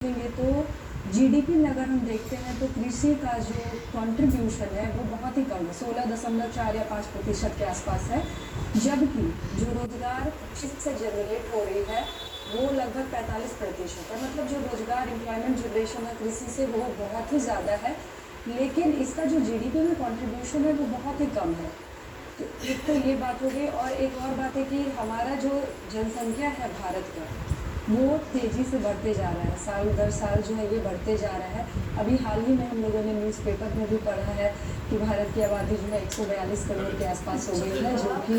देखेंगे तो जीडीपी में अगर हम देखते हैं तो कृषि का जो कंट्रीब्यूशन है वो बहुत ही कम है, 16.4 या 5% के आसपास है। जबकि जो रोजगार से जनरेट हो रही है वो लगभग 45% है। मतलब जो रोजगार एम्प्लॉयमेंट जनरेशन है कृषि से वो बहुत ही ज़्यादा है, लेकिन इसका जो जीडीपी में कंट्रीब्यूशन है वो बहुत ही कम है। तो एक तो ये बात हो गई, और एक और बात है कि हमारा जो जनसंख्या है भारत का वो तेज़ी से बढ़ते जा रहा है, साल दर साल जो है ये बढ़ते जा रहा है। अभी हाल ही में हम लोगों ने न्यूज़पेपर में भी पढ़ा है कि भारत की आबादी जो है 142 करोड़ के आसपास हो गई है, जो कि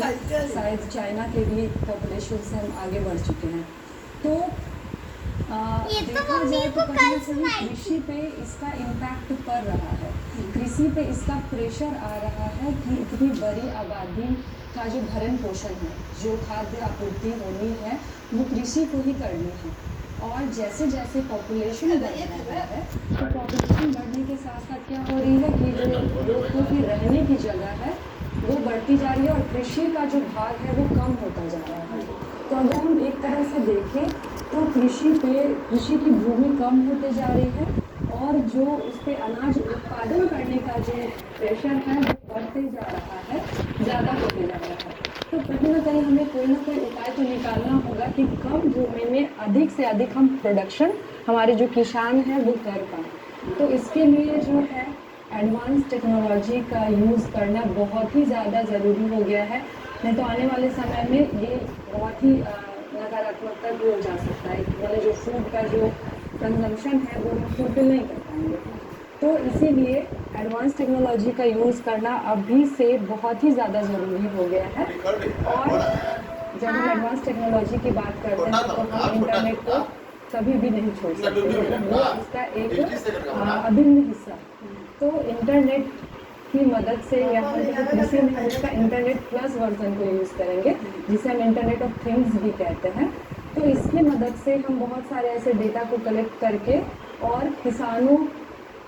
शायद चाइना के भी पॉपुलेशन से हम आगे बढ़ चुके हैं। तो देखा जाए तो कहीं ना कहीं कृषि पे इसका इम्पैक्ट पड़ रहा है, कृषि पे इसका प्रेशर आ रहा है कि इतनी बड़ी आबादी का जो भरण पोषण है, जो खाद्य आपूर्ति होनी है वो कृषि को ही करनी है। और जैसे जैसे पॉपुलेशन बढ़ रहा है तो पॉपुलेशन बढ़ने के साथ साथ क्या हो रही है कि जो लोगों की रहने की जगह है वो बढ़ती जा रही है और कृषि का जो भाग है वो कम होता जा रहा है। तो अगर हम एक तरह से देखें तो कृषि की भूमि कम होते जा रही है और जो उस पर अनाज उत्पादन करने का जो प्रेशर है वो बढ़ते जा रहा है, ज़्यादा होते जा रहा है। तो कहीं ना कहीं हमें कोई ना कोई उपाय तो निकालना होगा कि कम भूमि में अधिक से अधिक हम प्रोडक्शन हमारे जो किसान हैं वो कर पाएँ। तो इसके लिए जो है एडवांस टेक्नोलॉजी का यूज़ करना बहुत ही ज़्यादा ज़रूरी हो गया है, नहीं तो आने वाले समय में ये बहुत ही नकारात्मकता भी हो जा सकता है। मतलब जो फूड का जो कंजम्पशन है वो हम फुलफिल नहीं कर पाएंगे। तो इसीलिए एडवांस टेक्नोलॉजी का यूज़ करना अभी से बहुत ही ज़्यादा ज़रूरी हो गया है। और जब हम एडवांस टेक्नोलॉजी की बात करते हैं तो हम इंटरनेट को कभी भी नहीं छोड़ सकते, मतलब वो इसका एक अभिन्न हिस्सा। तो इंटरनेट की मदद से या फिर जो कृषि में उसका इंटरनेट प्लस वर्जन को यूज़ करेंगे, जिसे हम इंटरनेट ऑफ थिंग्स भी कहते हैं। तो इसकी मदद से हम बहुत सारे ऐसे डेटा को कलेक्ट करके और किसानों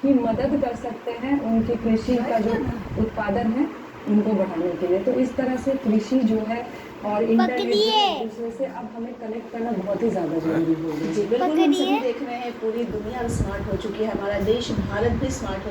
की मदद कर सकते हैं उनके कृषि का जो उत्पादन है उनको बढ़ाने के लिए। तो इस तरह से कृषि जो है और इंटरनेट जो है एक दूसरे से अब हमें कनेक्ट करना बहुत ही ज़्यादा जरूरी हो गया है। जी बिल्कुल, हम सभी देख रहे हैं पूरी दुनिया स्मार्ट हो चुकी है, हमारा देश भारत भी स्मार्ट हो